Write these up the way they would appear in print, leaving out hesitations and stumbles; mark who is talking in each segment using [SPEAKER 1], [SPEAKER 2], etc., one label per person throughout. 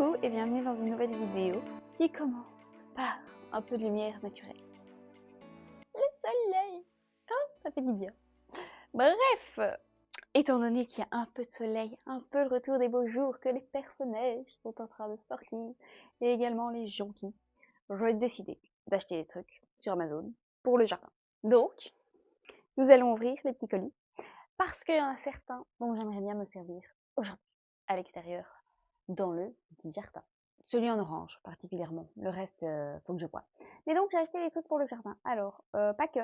[SPEAKER 1] Coucou et bienvenue dans une nouvelle vidéo qui commence par un peu de lumière naturelle. Le soleil, oh, ça fait du bien. Bref, étant donné qu'il y a un peu de soleil, un peu le retour des beaux jours, que les personnages sont en train de sortir, et également les jonquilles, j'ai décidé d'acheter des trucs sur Amazon pour le jardin. Donc, nous allons ouvrir les petits colis, parce qu'il y en a certains dont j'aimerais bien me servir aujourd'hui, à l'extérieur, dans le dit jardin. Celui en orange, particulièrement. Le reste, faut que je vois. Mais donc, j'ai acheté des trucs pour le jardin. Alors, pas que.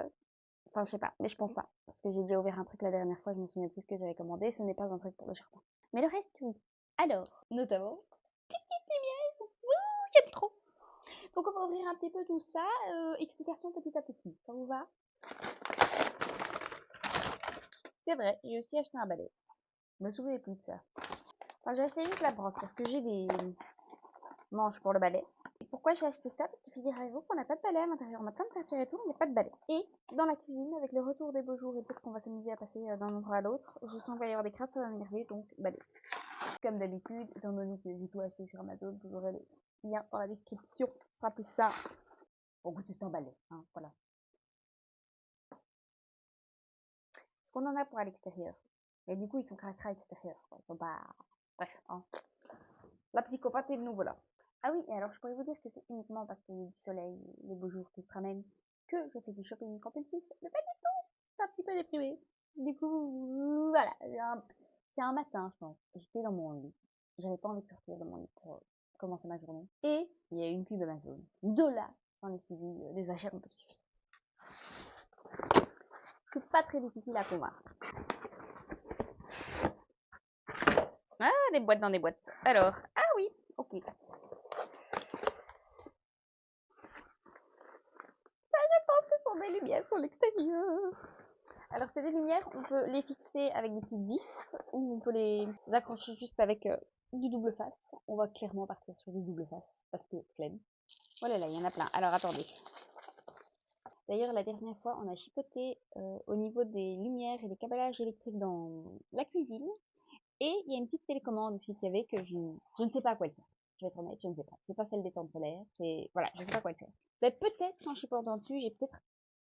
[SPEAKER 1] Enfin, je sais pas, mais je pense pas. Parce que j'ai déjà ouvert un truc la dernière fois, je me souviens plus ce que j'avais commandé. Ce n'est pas un truc pour le jardin. Mais le reste, oui. Alors, notamment, petite lumière. Wouh, j'aime trop. Donc, on va ouvrir un petit peu tout ça. Explication petit à petit. Ça vous va? C'est vrai, j'ai aussi acheté un balai. Je me souvenais plus de ça. Enfin, j'ai acheté juste la brosse parce que j'ai des manches pour le balai. Et pourquoi j'ai acheté ça? Parce que figurez-vous qu'on n'a pas de balai à l'intérieur. On a plein de serpillères et tout, mais il n'y a pas de balai. Et dans la cuisine, avec le retour des beaux jours et peut-être qu'on va s'amuser à passer d'un endroit à l'autre, je sens qu'il va y avoir des crasses, ça va m'énerver, donc balai. Comme d'habitude, étant donné que j'ai tout acheté sur Amazon, vous aurez le lien dans la description. Ce sera plus ça. Bon, goûter c'est un balai, hein, voilà. Ce qu'on en a pour à l'extérieur. Et du coup, ils sont cracra extérieurs. Ils sont pas... Bref, hein. La psychopathe est de nouveau là. Ah oui, et alors je pourrais vous dire que c'est uniquement parce qu'il y a du soleil, les beaux jours qui se ramènent, que je fais du shopping compulsif. Mais pas du tout, c'est un petit peu déprimé. Du coup, voilà, c'est un matin, je pense. J'étais dans mon lit. J'avais pas envie de sortir de mon lit pour commencer ma journée. Et il y a une pub Amazon. De là, j'en ai suivi des achats compulsifs. C'est pas très difficile à convaincre. Ah, des boîtes dans des boîtes. Alors, ah oui, ok. Ce sont des lumières sur l'extérieur. Alors, c'est des lumières, on peut les fixer avec des petites vis ou on peut les accrocher juste avec du double face. On va clairement partir sur du double face parce que flemme. Oh là là, il y en a plein. Alors, attendez. D'ailleurs, la dernière fois, on a chipoté au niveau des lumières et des câblages électriques dans la cuisine. Et il y a une petite télécommande aussi qu'il y avait que je ne sais pas à quoi elle sert. Je vais être honnête, je ne sais pas. C'est pas celle des tentes solaires. C'est, voilà, je ne sais pas à quoi elle sert. Mais peut-être, quand je suis pas dessus, j'ai peut-être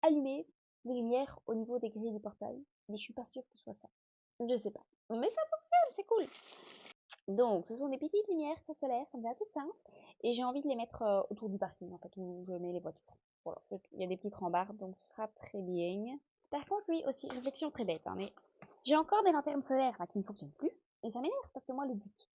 [SPEAKER 1] allumé des lumières au niveau des grilles du portail. Mais je suis pas sûre que ce soit ça. Je sais pas. Mais ça fonctionne, c'est cool. Donc, ce sont des petites lumières très solaires, comme ça, toutes simples. Et j'ai envie de les mettre autour du parking, en fait, où je mets les voitures. Voilà, il y a des petites rambardes, donc ce sera très bien. Par contre, oui, aussi, réflexion très bête, hein, mais j'ai encore des lanternes solaires là, qui ne fonctionnent plus. Et ça m'énerve parce que moi, le but,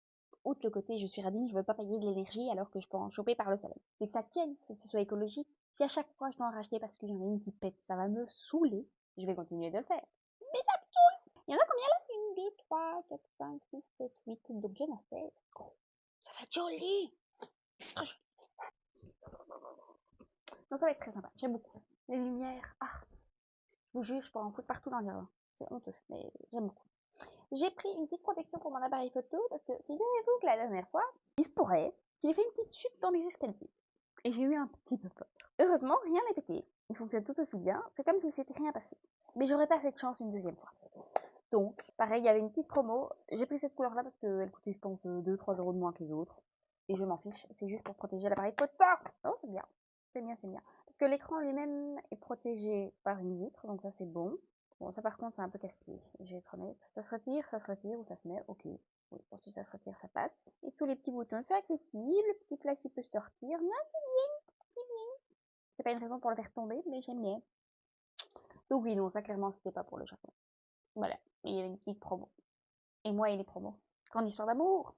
[SPEAKER 1] outre le côté je suis radine, je veux pas payer de l'énergie alors que je peux en choper par le soleil. C'est que ça tienne, c'est que ce soit écologique. Si à chaque fois je dois en racheter parce qu'il y en a une qui pète, ça va me saouler. Je vais continuer de le faire. Mais ça me saoule. Il y en a combien là? 1, 2, 3, 4, 5, 6, 7, 8. Donc il y en a 16. Oh, ça va être joli. Très joli. Donc ça va être très sympa. J'aime beaucoup. Les lumières. Ah, je vous jure, je pourrais en foutre partout dans le jardin. C'est honteux, mais j'aime beaucoup. J'ai pris une petite protection pour mon appareil photo parce que figurez-vous que la dernière fois, il se pourrait qu'il ait fait une petite chute dans les escaliers. Et j'ai eu un petit peu peur. Heureusement, rien n'est pété. Il fonctionne tout aussi bien. C'est comme si c'était rien passé. Mais j'aurais pas cette chance une deuxième fois. Donc, pareil, il y avait une petite promo. J'ai pris cette couleur-là parce qu'elle coûtait, je pense, 2-3 euros de moins que les autres. Et je m'en fiche. C'est juste pour protéger l'appareil photo. Non, c'est bien. C'est bien, c'est bien. Parce que l'écran lui-même est protégé par une vitre. Donc ça, c'est bon. Bon, ça par contre, c'est un peu casse-pied, je vais être honnête. Ça se retire ou ça se met, ok. Oui, bon, si ça se retire, ça passe. Et tous les petits boutons sont accessibles, le petit flash, il peut se sortir. Non, c'est bien. C'est pas une raison pour le faire tomber, mais j'aime bien. Donc oui, non, ça clairement, c'était pas pour le Japon. Voilà, il y avait une petite promo. Et moi et les promos. Grande histoire d'amour.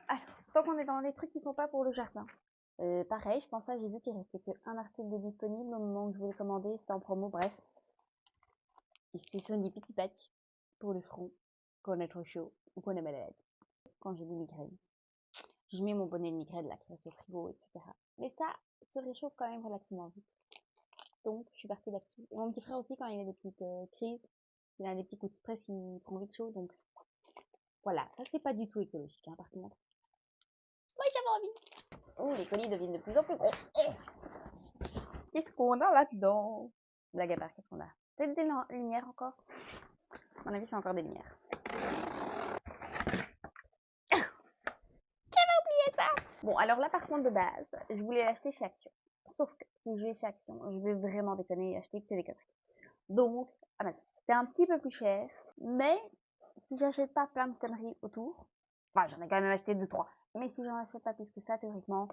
[SPEAKER 1] Alors, tant qu'on est dans les trucs qui sont pas pour le jardin. Pareil, je pense que j'ai vu qu'il restait qu'un article de disponible au moment où je voulais commander, c'était en promo, bref. Et ce sont des petits patchs pour le front quand on est trop chaud ou qu'on est malade. Quand j'ai des migraines. Je mets mon bonnet de migraine là qui reste au frigo, etc. Mais ça se réchauffe quand même relativement vite. Donc je suis partie là-dessus. Et mon petit frère aussi, quand il a des petites crises, il a des petits coups de stress, il prend vite chaud. Donc voilà, ça c'est pas du tout écologique hein, par contre. Moi j'avais envie. Oh, les colis deviennent de plus en plus gros. Qu'est-ce qu'on a là-dedans? Blague à part, qu'est-ce qu'on a? Peut-être des lumières encore? À mon avis, c'est encore des lumières. J'avais oublié ça! Bon, alors là, par contre, de base, je voulais l'acheter chez Action. Sauf que si je vais chez Action, je vais vraiment déconner et acheter que des conneries. Donc, Amazon. C'était un petit peu plus cher, mais si j'achète pas plein de conneries autour, enfin, j'en ai quand même acheté 2-3, mais si j'en achète pas plus que ça, théoriquement.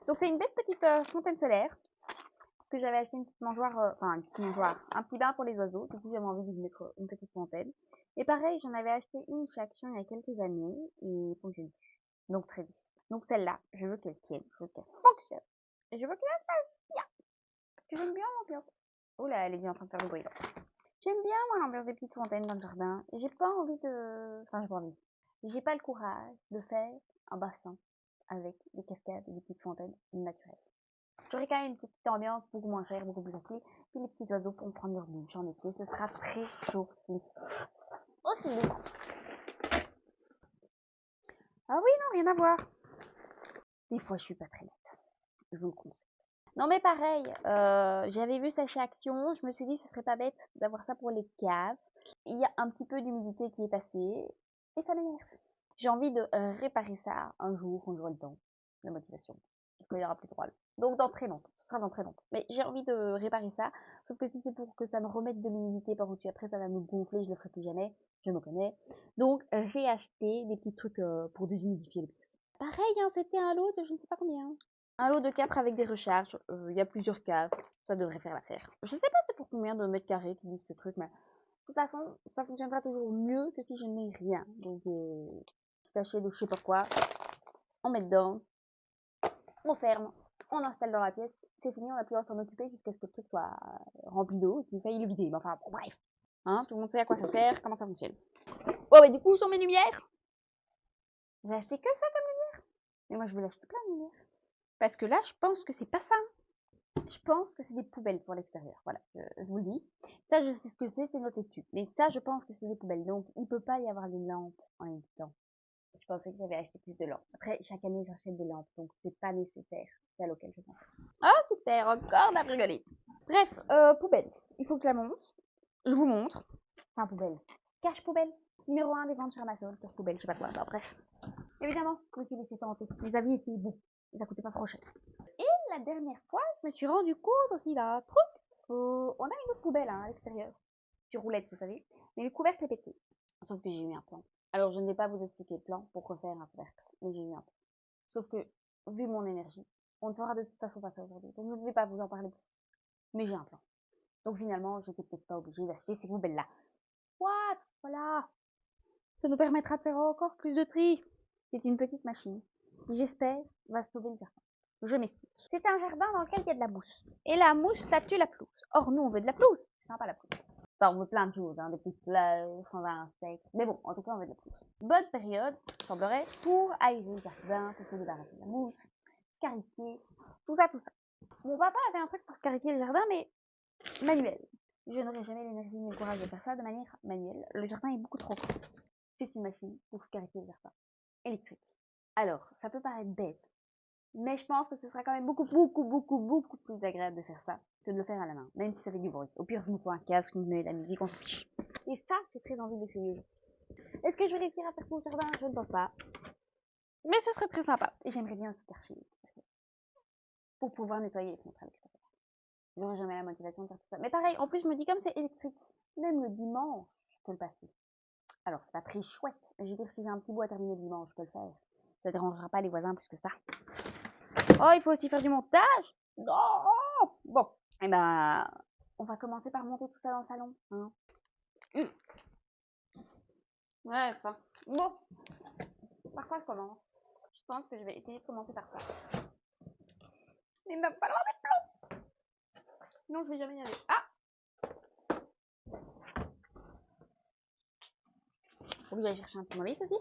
[SPEAKER 1] Donc, c'est une belle petite fontaine solaire. Parce que j'avais acheté une petite mangeoire, enfin, une petite mangeoire, un petit bain pour les oiseaux. Du coup, j'avais envie de mettre une petite fontaine. Et pareil, j'en avais acheté une chez Action il y a quelques années et il fonctionne plus. Donc, très vite. Donc, celle-là, je veux qu'elle tienne, je veux qu'elle fonctionne. Et je veux qu'elle fasse bien. Parce que j'aime bien l'ambiance. Oh là, elle est bien en train de faire du bruit là. J'aime bien, moi, l'ambiance des petites fontaines dans le jardin. Et j'ai pas envie de. Enfin, j'ai pas envie. J'ai pas le courage de faire un bassin avec des cascades et des petites fontaines naturelles. J'aurai quand même une petite ambiance beaucoup moins chère, beaucoup plus facile. Puis les petits oiseaux pourront prendre leur douche en été. Ce sera très joli. Aussi lourd. Ah oui, non, rien à voir. Des fois, je suis pas très nette. Je vous le conseille. Non, mais pareil, j'avais vu ça chez Action. Je me suis dit, ce serait pas bête d'avoir ça pour les caves. Il y a un petit peu d'humidité qui est passée. Et ça m'énerve. J'ai envie de réparer ça un jour quand j'aurai le temps. La motivation. Quand il y aura plus de rôle. Donc dans très longtemps. Ce sera dans très longtemps. Mais j'ai envie de réparer ça. Sauf que si c'est pour que ça me remette de l'humidité par-dessus, après ça va me gonfler, je le ferai plus jamais. Je me connais. Donc j'ai acheté des petits trucs pour déshumidifier les pièces. Pareil, hein, c'était un lot de je ne sais pas combien. Un lot de 4 avec des recharges. Il y a plusieurs cases. Ça devrait faire l'affaire. Je sais pas c'est pour combien de mètres carrés qui disent ce truc, mais de toute façon, ça fonctionnera toujours mieux que si je n'ai rien. Donc, petit sachet de je sais pas quoi, on met dedans, on ferme, on installe dans la pièce, c'est fini, on n'a plus à s'en occuper jusqu'à ce que le truc soit rempli d'eau et qu'il faille le vider. Mais enfin, bon, bref. Hein, tout le monde sait à quoi ça sert, comment ça fonctionne. Oh, mais du coup, sur mes lumières, j'ai acheté que ça comme lumière. Et moi, je veux l'acheter plein de lumières. Parce que là, je pense que c'est pas ça. Je pense que c'est des poubelles pour l'extérieur. Voilà, je vous le dis. Ça, je sais ce que c'est noté dessus. Mais ça, je pense que c'est des poubelles. Donc, il peut pas y avoir des lampes en même temps. Je pensais que j'avais acheté plus de lampes. Après, chaque année, j'achète des lampes. Donc, c'est pas nécessaire. C'est à laquelle je pensais. Ah, super, encore de la brigolite. Bref, poubelle. Il faut que je la monte. Je vous montre. Enfin, poubelle. Cache poubelle. Numéro 1 des ventes sur Amazon. Cache poubelle, je sais pas quoi. Enfin, bref. Évidemment, je me suis laissé tenter. Les avis étaient bons. Ça coûtait pas trop cher. Et la dernière fois, je me suis rendu compte aussi d'un truc. On a une autre poubelle hein, à l'extérieur. Sur roulette, vous savez. Mais le couvercle est pété. Sauf que j'ai eu un plan. Alors, je ne vais pas vous expliquer le plan pour refaire un couvercle. Mais j'ai eu un plan. Sauf que, vu mon énergie, on ne fera de toute façon pas ça aujourd'hui. Donc, je ne vais pas vous en parler plus. Mais j'ai un plan. Donc, finalement, j'étais peut-être pas obligée d'acheter ces poubelles-là. What? Voilà. Ça nous permettra de faire encore plus de tri. C'est une petite machine qui, j'espère, va sauver le jardin. Je m'explique. C'est un jardin dans lequel il y a de la mousse. Et la mousse, ça tue la pelouse. Or, nous, on veut de la pelouse. C'est sympa la pelouse. Enfin, on veut plein de choses, hein, des petites fleurs, on veut un insectes. Mais bon, en tout cas, on veut de la pelouse. Bonne période, semblerait, pour aérer le jardin, pour se débarrasser de la mousse, scarifier, tout ça, tout ça. Mon papa avait un truc pour scarifier le jardin, mais manuel. Je n'aurais jamais l'énergie ni le courage de faire ça de manière manuelle. Le jardin est beaucoup trop grand. C'est une machine pour scarifier le jardin. Électrique. Alors, ça peut paraître bête, mais je pense que ce sera quand même beaucoup plus agréable de faire ça que de le faire à la main, même si ça fait du bruit. Au pire, je me prends un casque, je me mets la musique, on se fiche. Et ça, j'ai très envie d'essayer. Est-ce que je vais réussir à faire mon jardin? Je ne pense pas. Mais ce serait très sympa. Et j'aimerais bien aussi chercher pour pouvoir nettoyer les fenêtres à l'extérieur. J'aurais jamais la motivation de faire tout ça. Mais pareil, en plus, je me dis comme c'est électrique, même le dimanche, je peux le passer. Alors, c'est pas très chouette. Mais je veux dire, si j'ai un petit bout à terminer le dimanche, je peux le faire. Ça dérangera pas les voisins plus que ça. Oh, il faut aussi faire du montage. Non. Bon, et ben, on va commencer par monter tout ça dans le salon. Hein. Ouais, enfin, bon, par quoi je commence? Je pense que je vais essayer de commencer par ça. Il va falloir des plans. Sinon, je vais jamais y aller. Ah! Faut que j'aille chercher un tournevis aussi.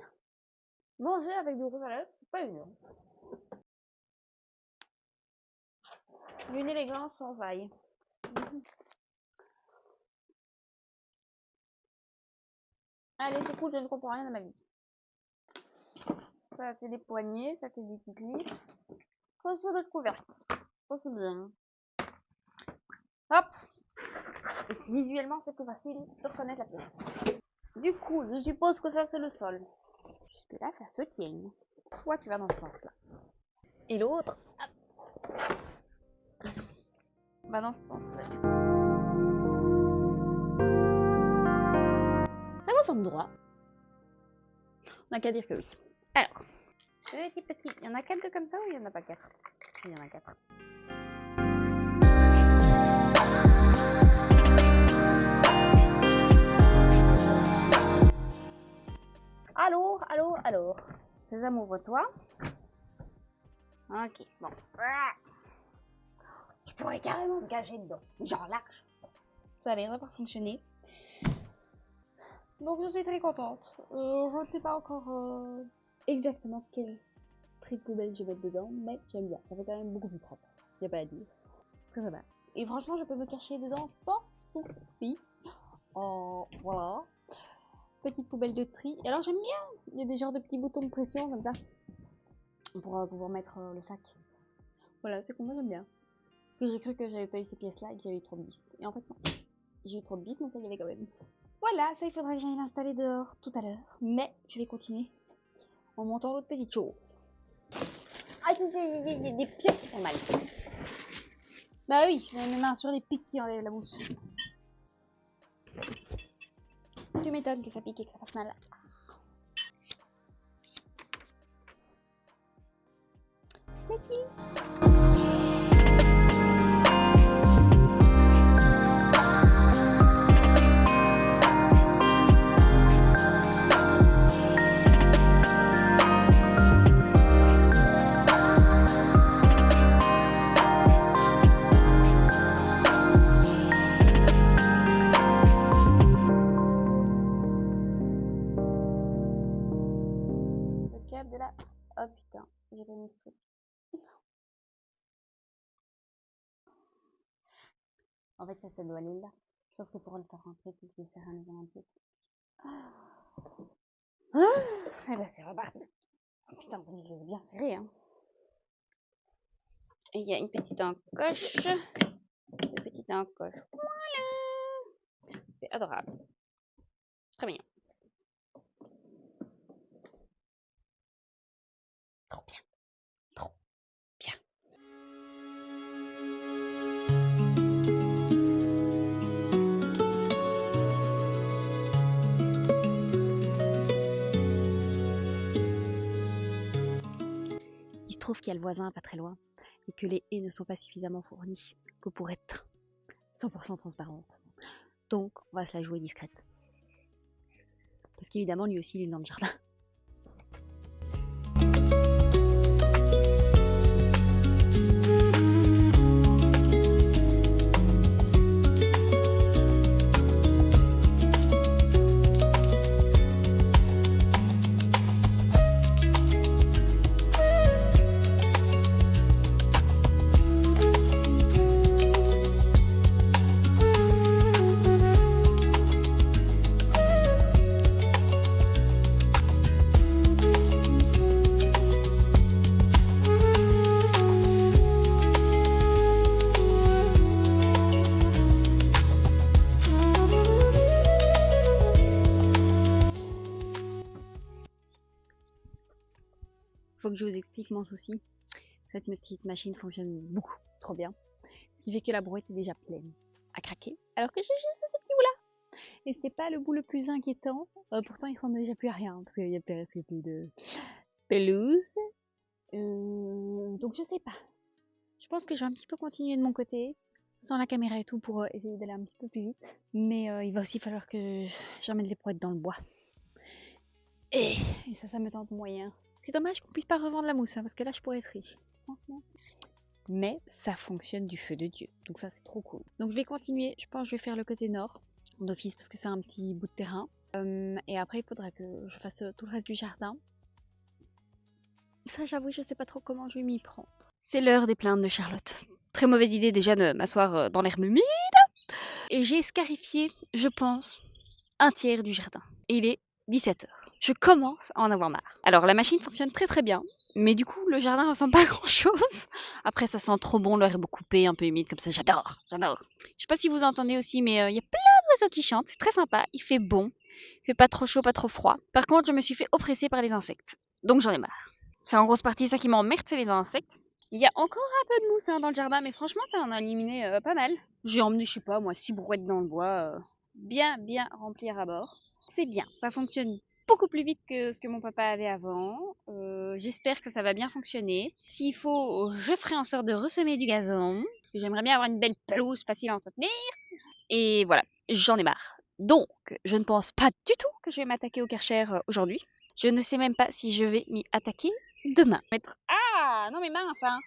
[SPEAKER 1] Manger avec du rouge à lèvres, c'est pas évident. Une élégance sans vaille. Allez, c'est cool, je ne comprends rien à ma vie. Ça, c'est des poignées, ça, c'est des petites clips. Ça, c'est des couvercles. Ça, c'est bien. Hop! Visuellement, c'est plus facile de reconnaître la pièce. Du coup, je suppose que ça, c'est le sol. Jusque-là, ça se tient. Toi, tu vas dans ce sens-là. Et l'autre va dans ce sens-là. Ça vous semble droit? On n'a qu'à dire que oui. Alors, petit, il y en a 4 de comme ça ou il y en a pas 4? Il y en a 4. Alors. Sésame, ouvre-toi. Ok, bon. Je pourrais carrément me cacher dedans. Genre large. Ça a l'air de fonctionner. Donc je suis très contente. Je ne sais pas encore exactement quel tri de poubelle je vais mettre dedans, mais j'aime bien. Ça fait quand même beaucoup plus propre. Y a pas à dire. Très sympa. Et franchement, je peux me cacher dedans sans souci. Oh, voilà. Petite poubelle de tri. Et alors j'aime bien. Il y a des genres de petits boutons de pression comme ça. Pour pouvoir mettre le sac. Voilà, c'est comme moi j'aime bien. Parce que j'ai cru que j'avais pas eu ces pièces-là et que j'avais eu trop de bis. Et en fait non. J'ai eu trop de bis, mais ça y avait quand même. Voilà, ça il faudra que j'aille l'installer dehors tout à l'heure. Mais je vais continuer en montant l'autre petite chose. Ah, il y a des pieds qui font mal. Bah oui, je mets mes mains sur les pics qui enlèvent la mousse. Tu m'étonnes que ça pique et que ça fasse mal. De là. Oh putain, j'ai pas mis ce truc. En fait, ça doit aller là. Sauf que pour le faire rentrer, il faut que je desserre un nouveau entier. Et bah c'est reparti. Oh, putain, on les laisse bien serrés. Hein. Et il y a une petite encoche. Une petite encoche. Voilà. C'est adorable. Très bien. Trop bien. Trop bien. Il se trouve qu'il y a le voisin pas très loin et que les haies ne sont pas suffisamment fournies que pour être 100% transparentes. Donc, on va se la jouer discrète. Parce qu'évidemment, lui aussi, il est dans le jardin. Faut que je vous explique mon souci. Cette petite machine fonctionne beaucoup trop bien. Ce qui fait que la brouette est déjà pleine à craquer. Alors que j'ai juste ce petit bout là. Et c'est pas le bout le plus inquiétant. Pourtant il ressemble déjà plus à rien. Parce qu'il y a presque plus de pelouse. Donc je sais pas. Je pense que je vais un petit peu continuer de mon côté. Sans la caméra et tout pour essayer d'aller un petit peu plus vite. Mais il va aussi falloir que j'emmène les brouettes dans le bois. Et ça me tente moyen. C'est dommage qu'on puisse pas revendre la mousse, hein, parce que là je pourrais être riche. Mais ça fonctionne du feu de Dieu. Donc ça c'est trop cool. Donc je vais continuer, je pense que je vais faire le côté nord d'office parce que c'est un petit bout de terrain. Et après il faudra que je fasse tout le reste du jardin. Ça j'avoue je sais pas trop comment je vais m'y prendre. C'est l'heure des plaintes de Charlotte. Très mauvaise idée déjà de m'asseoir dans l'herbe humide. Et j'ai scarifié, je pense, un tiers du jardin. Et il est 17h. Je commence à en avoir marre. Alors la machine fonctionne très très bien, mais du coup le jardin ressemble pas à grand chose. Après ça sent trop bon l'herbe coupée, un peu humide comme ça, j'adore. Je sais pas si vous entendez aussi, mais il y a plein d'oiseaux qui chantent, c'est très sympa, il fait bon, il fait pas trop chaud, pas trop froid. Par contre je me suis fait oppresser par les insectes, donc j'en ai marre. C'est en grosse partie ça qui m'emmerde, c'est les insectes. Il y a encore un peu de mousse dans le jardin, mais franchement, on a éliminé pas mal. J'ai emmené, je sais pas, moi, 6 brouettes dans le bois, bien remplir à bord. C'est bien, ça fonctionne beaucoup plus vite que ce que mon papa avait avant. J'espère que ça va bien fonctionner. S'il faut, je ferai en sorte de ressemer du gazon, parce que j'aimerais bien avoir une belle pelouse facile à entretenir. Et voilà, j'en ai marre. Donc, je ne pense pas du tout que je vais m'attaquer au Karcher aujourd'hui. Je ne sais même pas si je vais m'y attaquer demain. Ah, non mais mince, hein.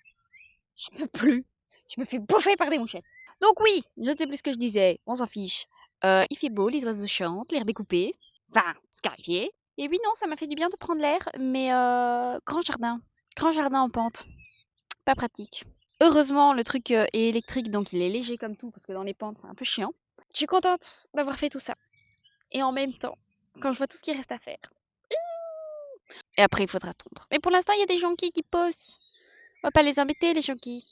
[SPEAKER 1] Je peux plus. Je me fais bouffer par des mouchettes. Donc oui, je ne sais plus ce que je disais. On s'en fiche. Il fait beau, les oiseaux chantent, l'herbe est coupée. Enfin, scarifié. Et oui, non, ça m'a fait du bien de prendre l'air, mais grand jardin. Grand jardin en pente. Pas pratique. Heureusement, le truc est électrique, donc il est léger comme tout, parce que dans les pentes, c'est un peu chiant. Je suis contente d'avoir fait tout ça. Et en même temps, quand je vois tout ce qui reste à faire. Et après, il faudra attendre. Mais pour l'instant, il y a des jonquilles qui poussent. On va pas les embêter, les jonquilles.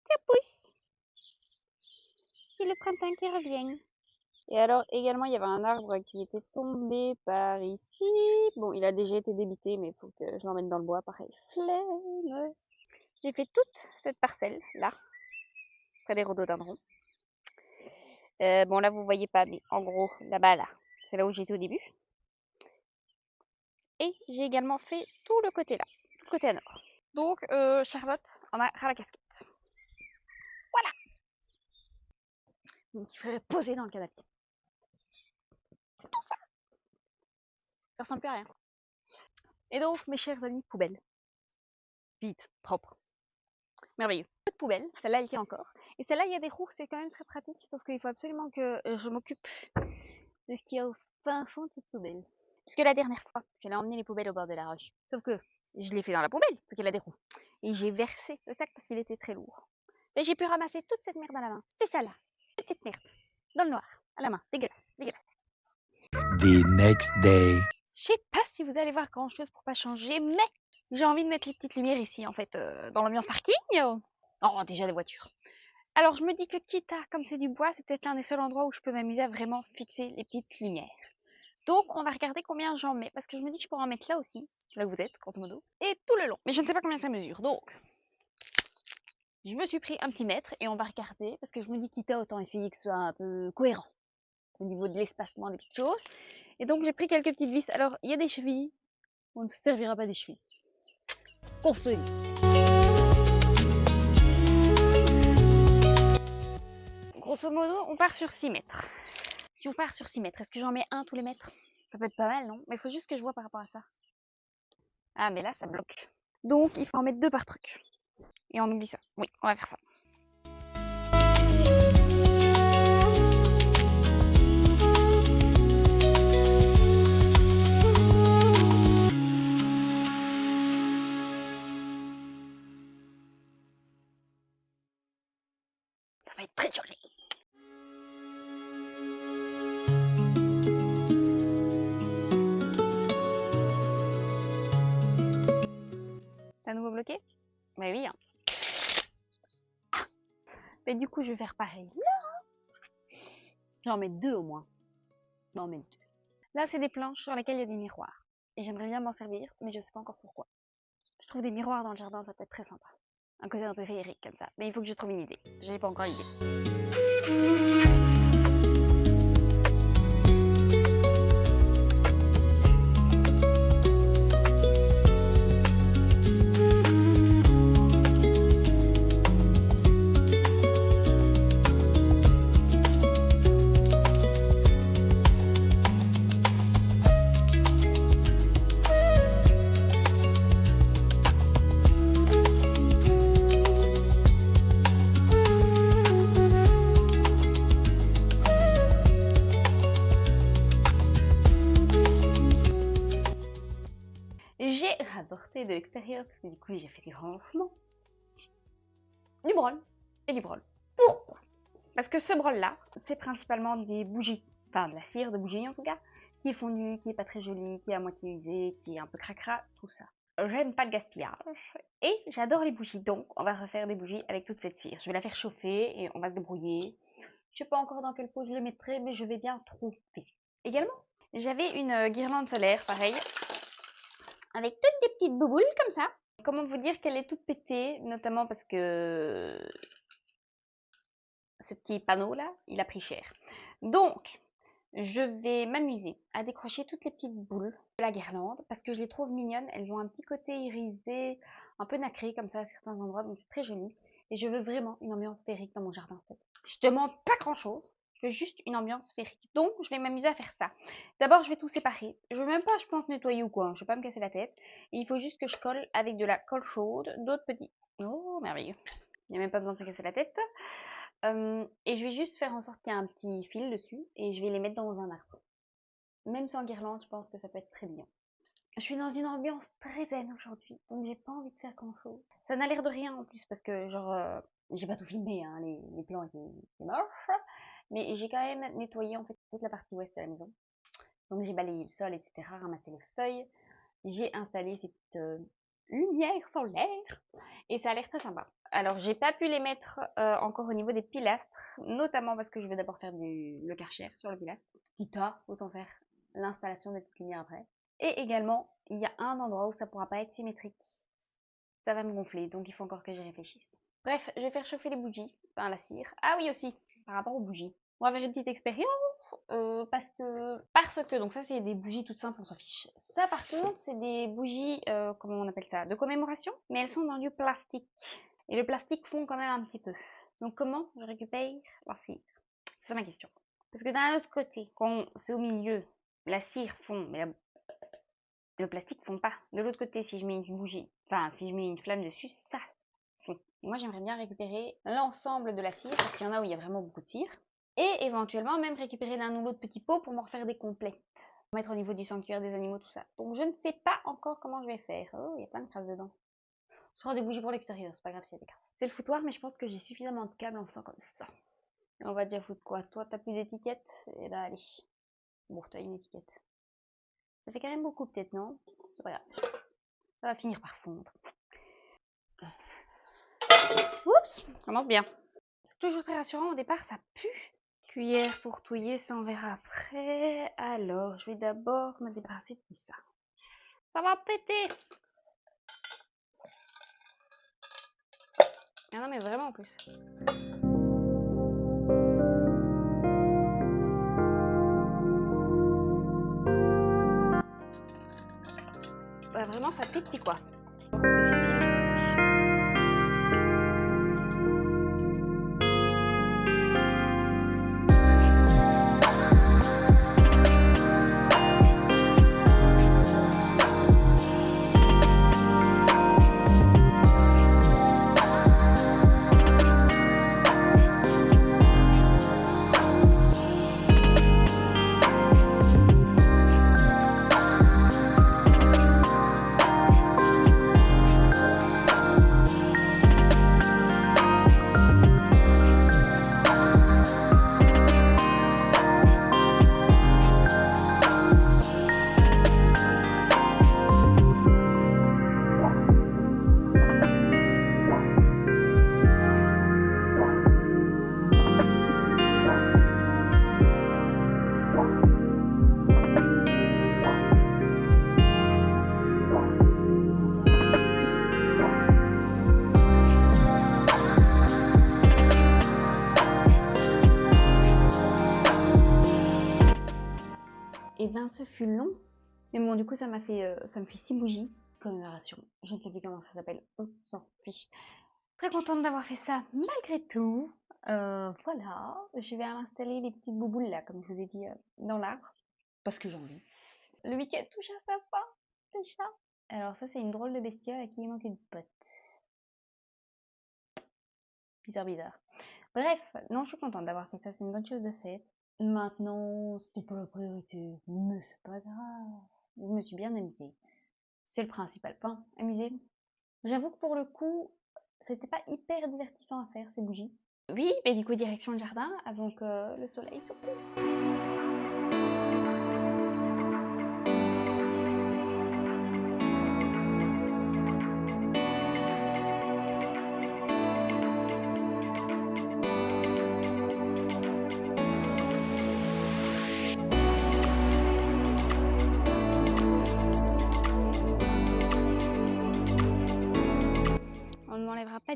[SPEAKER 1] Ça pousse. C'est le printemps qui revient. Et alors, également, il y avait un arbre qui était tombé par ici. Bon, il a déjà été débité, mais il faut que je l'emmène dans le bois. Pareil, flemme. J'ai fait toute cette parcelle, là, près des rhododendrons. Bon, là, vous voyez pas, mais en gros, là-bas, là, c'est là où j'étais au début. Et j'ai également fait tout le côté là, tout le côté à nord. Donc, Charlotte en a ras la casquette. Voilà. Donc, il faudrait poser dans le canapé. C'est tout ça. Ça ressemble plus à rien. Et donc, mes chers amis, poubelle. Vite, propre. Merveilleux. Pas de poubelle, celle-là elle tient encore. Et celle-là, il y a des roues, c'est quand même très pratique, sauf qu'il faut absolument que je m'occupe de ce qu'il y a au fin fond de cette poubelle. Parce que la dernière fois, j'allais emmener les poubelles au bord de la roche. Sauf que je l'ai fait dans la poubelle, parce qu'elle a des roues. Et j'ai versé le sac parce qu'il était très lourd. Et j'ai pu ramasser toute cette merde à la main. Tout ça là. Toute cette merde. Dans le noir. À la main. Dégueulasse. Dégueulasse.
[SPEAKER 2] The next day.
[SPEAKER 1] Je sais pas si vous allez voir grand chose pour pas changer, mais j'ai envie de mettre les petites lumières ici, en fait, dans l'ambiance parking. Oh, déjà des voitures. Alors je me dis que quitte à, comme c'est du bois, c'est peut-être l'un des seuls endroits où je peux m'amuser à vraiment fixer les petites lumières. Donc on va regarder combien j'en mets, parce que je me dis que je pourrais en mettre là aussi, là où vous êtes, grosso modo, et tout le long. Mais je ne sais pas combien ça mesure, donc je me suis pris un petit mètre et on va regarder, parce que je me dis quitte à autant essayer que ce soit un peu cohérent au niveau de l'espacement des petites choses. Et donc j'ai pris quelques petites vis. Alors il y a des chevilles, on ne se servira pas des chevilles. Qu'on se le dise. Grosso modo, on part sur 6 mètres. Si on part sur 6 mètres, est-ce que j'en mets un tous les mètres? Ça peut être pas mal, non? Mais il faut juste que je vois par rapport à ça. Ah, mais là, ça bloque. Donc, il faut en mettre 2 par truc. Et on oublie ça. Oui, on va faire ça. Ça va être très joli. C'est à nouveau bloqué? Bah oui, hein. Ah, mais du coup, je vais faire pareil. Là, j'en mets 2 au moins. Non, mais 2. Là, c'est des planches sur lesquelles il y a des miroirs. Et j'aimerais bien m'en servir, mais je sais pas encore pourquoi. Je trouve des miroirs dans le jardin, ça peut être très sympa. Un côté un peu féerique comme ça. Mais il faut que je trouve une idée. J'ai pas encore l'idée. J'ai rapporté de l'extérieur, parce que du coup j'ai fait du rangement, du brol et du brol. Pourquoi? Parce que ce brol là, c'est principalement des bougies, enfin de la cire de bougie en tout cas, qui est fondue, qui est pas très jolie, qui est à moitié usée, qui est un peu cracra, tout ça. J'aime pas le gaspillage et j'adore les bougies, donc on va refaire des bougies avec toute cette cire. Je vais la faire chauffer et on va se débrouiller. Je sais pas encore dans quelle pot je les mettrai, mais je vais bien trouver. Également, j'avais une guirlande solaire, pareil, avec toutes des petites bouboules comme ça. Comment vous dire qu'elle est toute pétée, notamment parce que ce petit panneau là, il a pris cher. Donc, je vais m'amuser à décrocher toutes les petites boules de la guirlande parce que je les trouve mignonnes. Elles ont un petit côté irisé, un peu nacré comme ça à certains endroits, donc c'est très joli. Et je veux vraiment une ambiance féerique dans mon jardin en fait. Je demande pas grand chose, je veux juste une ambiance féerique. Donc je vais m'amuser à faire ça. D'abord je vais tout séparer. Je veux même pas, je pense, nettoyer ou quoi, hein. Je vais pas me casser la tête. Et il faut juste que je colle avec de la colle chaude, d'autres petits. Oh merveilleux. Il n'y a même pas besoin de se casser la tête. Et je vais juste faire en sorte qu'il y ait un petit fil dessus et je vais les mettre dans un arbre. Même sans guirlande, je pense que ça peut être très bien. Je suis dans une ambiance très zen aujourd'hui, donc j'ai pas envie de faire grand chose. Ça n'a l'air de rien en plus parce que genre j'ai pas tout filmé, hein, les plans étaient moches, mais j'ai quand même nettoyé en fait toute la partie ouest de la maison. Donc j'ai balayé le sol, etc., ramassé les feuilles, j'ai installé ces petites lumières solaires et ça a l'air très sympa. Alors j'ai pas pu les mettre encore au niveau des pilastres, notamment parce que je vais d'abord faire le karcher sur le pilastre. Quitte à, autant faire l'installation des petites lumières après. Et également, il y a un endroit où ça pourra pas être symétrique. Ça va me gonfler, donc il faut encore que j'y réfléchisse. Bref, je vais faire chauffer les bougies, enfin la cire. Ah oui aussi, par rapport aux bougies. On va faire une petite expérience parce que donc ça c'est des bougies toutes simples, on s'en fiche. Ça par contre c'est des bougies comment on appelle ça, de commémoration, mais elles sont dans du plastique et le plastique fond quand même un petit peu. Donc comment je récupère la cire? C'est ma question. Parce que d'un autre côté, quand c'est au milieu, la cire fond, mais le plastique fond pas. De l'autre côté, si je mets une bougie, enfin si je mets une flamme dessus, ça fond. Et moi j'aimerais bien récupérer l'ensemble de la cire parce qu'il y en a où il y a vraiment beaucoup de cire. Et éventuellement même récupérer l'un ou l'autre petit pot pour m'en refaire des complets. Pour mettre au niveau du sanctuaire des animaux, tout ça. Donc je ne sais pas encore comment je vais faire. Oh, il y a plein de crasses dedans. Ce sera des bougies pour l'extérieur, c'est pas grave s'il y a des crasses. C'est le foutoir, mais je pense que j'ai suffisamment de câbles en faisant comme ça. Et on va déjà foutre quoi? Toi, t'as plus d'étiquette? Eh ben allez. Bon, t'as une étiquette. Ça fait quand même beaucoup peut-être, non? C'est pas grave. Ça va finir par fondre. Oups, commence bien. C'est toujours très rassurant au départ, ça pue. Cuillère pour touiller, ça on verra après. Alors, je vais d'abord me débarrasser de tout ça. Ça va péter! Ah non, mais vraiment en plus. Ouais, vraiment, ça pétille quoi. Et ben ce fut long. Mais bon, du coup, ça me fait 6 bougies. Commémoration. Je ne sais plus comment ça s'appelle. On s'en fiche. Très contente d'avoir fait ça malgré tout. Voilà. Je vais installer les petites bouboules là, comme je vous ai dit, dans l'arbre. Parce que j'ai envie. Le week-end touche à sa fin. Déjà. Alors ça, c'est une drôle de bestiole à qui il manque une pote. Bizarre, bizarre. Bref, non, je suis contente d'avoir fait ça. C'est une bonne chose de faite. Maintenant, c'était pas la priorité, mais c'est pas grave. Je me suis bien amusée. C'est le principal. Enfin, amusée. J'avoue que pour le coup, c'était pas hyper divertissant à faire ces bougies. Oui, mais du coup, direction le jardin avant que le soleil se couche.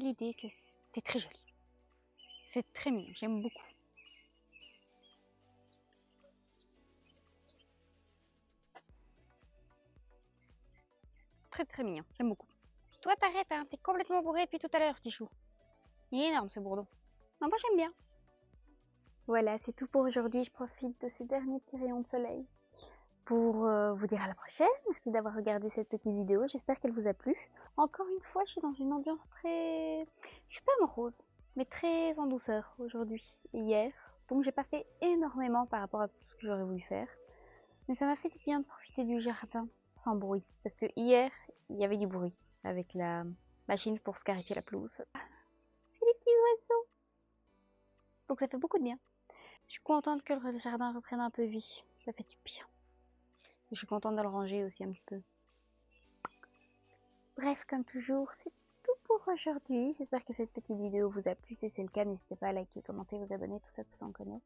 [SPEAKER 1] l'idée que c'est très joli. C'est très mignon, j'aime beaucoup. Très très mignon, j'aime beaucoup. Toi t'arrêtes, hein, t'es complètement bourré depuis tout à l'heure, petit chou. Il est énorme ce bourdon. Non, moi j'aime bien. Voilà, c'est tout pour aujourd'hui. Je profite de ces derniers petits rayons de soleil pour vous dire à la prochaine. Merci d'avoir regardé cette petite vidéo. J'espère qu'elle vous a plu. Encore une fois, je suis dans une ambiance très... Je suis pas morose, mais très en douceur aujourd'hui et hier. Donc j'ai pas fait énormément par rapport à tout ce que j'aurais voulu faire. Mais ça m'a fait du bien de profiter du jardin sans bruit. Parce que hier, il y avait du bruit avec la machine pour scarifier la pelouse. C'est les petits oiseaux. Donc ça fait beaucoup de bien. Je suis contente que le jardin reprenne un peu vie. Ça fait du bien. Je suis contente de le ranger aussi un petit peu. Bref, comme toujours, c'est tout pour aujourd'hui. J'espère que cette petite vidéo vous a plu. Si c'est le cas, n'hésitez pas à liker, commenter, vous abonner, tout ça, tout ça, on connaît.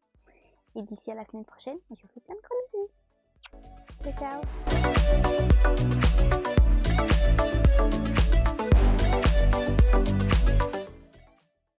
[SPEAKER 1] Et d'ici à la semaine prochaine, je vous fais plein de gros bisous. Ciao, ciao.